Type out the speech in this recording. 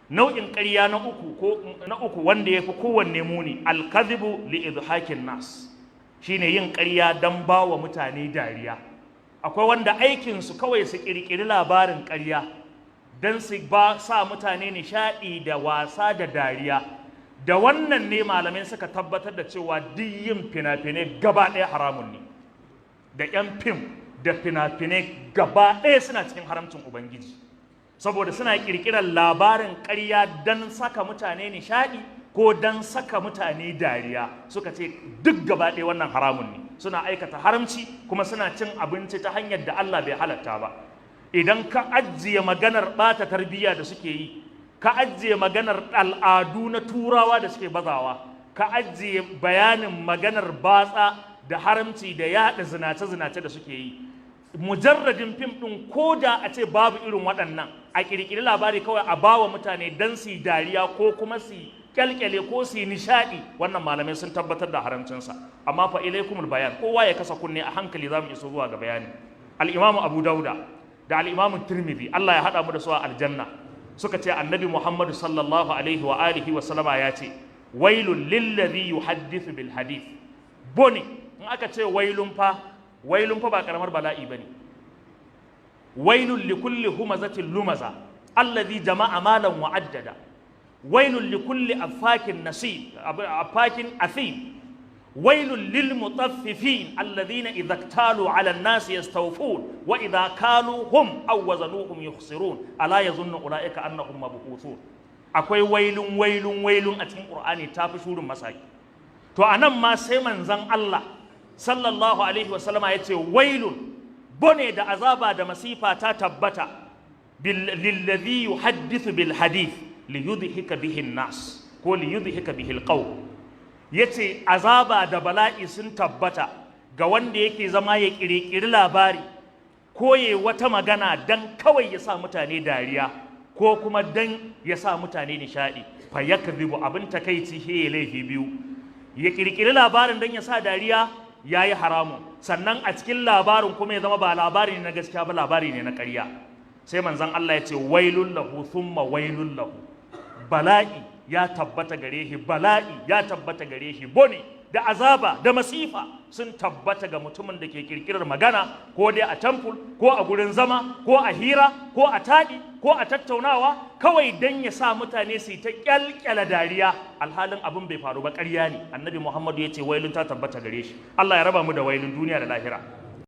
nau'in ƙarya na uku wanda yafi kowanne muni al-kadhibu li idhakin nas, shine yin ƙarya dan bawa mutane dariya. Akwai wanda aikin su kawai su kirkiri labarin ƙarya dan su sa mutane nishadi da wasa da dariya. Da wannan ne malamai suka tabbatar da cewa duk yin fina-finai gaba ɗaya haramun ne, da 'yan fim da fina-finai gaba ɗaya suna cikin haramcin Ubangiji, saboda suna ƙirƙirar labarin ƙarya don saka mutane nishaɗi ko don saka mutane dariya. Suka ce duk gaba ɗaya wannan haramun ne, suna aikata haramci kuma suna cin abinci ta hanyar da Allah bai halatta ba. Idan ka ajiye maganar ɓata tarbiyya da suke yi, ka ajiye maganar al'adu na turawa da suke bazawa, ka ajiye bayanin maganar batsa da haramci da yaɗa zinace-zinace da suke yi, mujarradin fim ɗin ko da a ce babu irin waɗannan, a ƙirƙiri labari kawai a bawa mutane don su yi dariya ko kuma su kyalkyale ko su yi nishaɗi, wannan malamai sun tabbatar da haramcinsa. Amma fa ilaikumul bayan, kowa ya kasa kunne a hankali za mu iso zuwa ga bayani. Al-Imamu Abu Dauda da Al-Imamu Tirmidhi, Allah ya haɗa mu da su a aljanna, suka ce annabi Muhammadu sallallahu alaihi wa alihi wa sallama ya ce wailun lillazi yuhaddithu bil hadith. Bone in aka ce wailun fa ba karamar bala'i bane. Wailun likulli humazatin lumaza allazi jama'a malan wa addada. Wailun likulli affakin nasib affakin athim. Wailun lil mutaffifin alladhina idha iktalu 'ala an-nasi yastawfun wa idha kaluhum aw wazanuhum yukhsirun ala yazunnu ulaika annahum mab'uthun. Akwai wailun a cikin Qur'ani tafi shurin masaki. To anan ma sai manzon Allah sallallahu alaihi wasallama yace wailun, bone da azaba da masifa ta tabbata lilladhi yuhaddithu bil hadith liyudhika bihi an-nas ko liyudhika bihi al-qawm. Yace azaba da bala'i sun tabbata ga wanda yake zama ya kirkiri labari ko yayi wata magana dan kawai ya sa mutane dariya ko kuma dan ya sa mutane nishadi. Fa yakdhibu, abin takeici he laifi biyu. Ya kirkiri labarin dan ya sa dariya, yayi haramun, sannan a cikin labarin kuma ya zama ba labari ne na gaskiya ba, labari ne na ƙarya. Sai manzon Allah ya ce wailul lahu thumma wailul lahu, bala'i ya tabbata gare shi, bala'i ya tabbata gare shi, bone da azaba da masifa sun tabbata ga mutumin da ke kirkirar magana ko dai a temple ko a gurin zama ko a hira ko a taɗi ko a tattaunawa kawai dan ya sa mutane su ta kyalkyala dariya, alhalin abin bai faru ba, ƙarya ne. Annabi Muhammadu ya ce wailun ta tabbata gare shi. Allah ya raba mu da wailun duniya da lahira.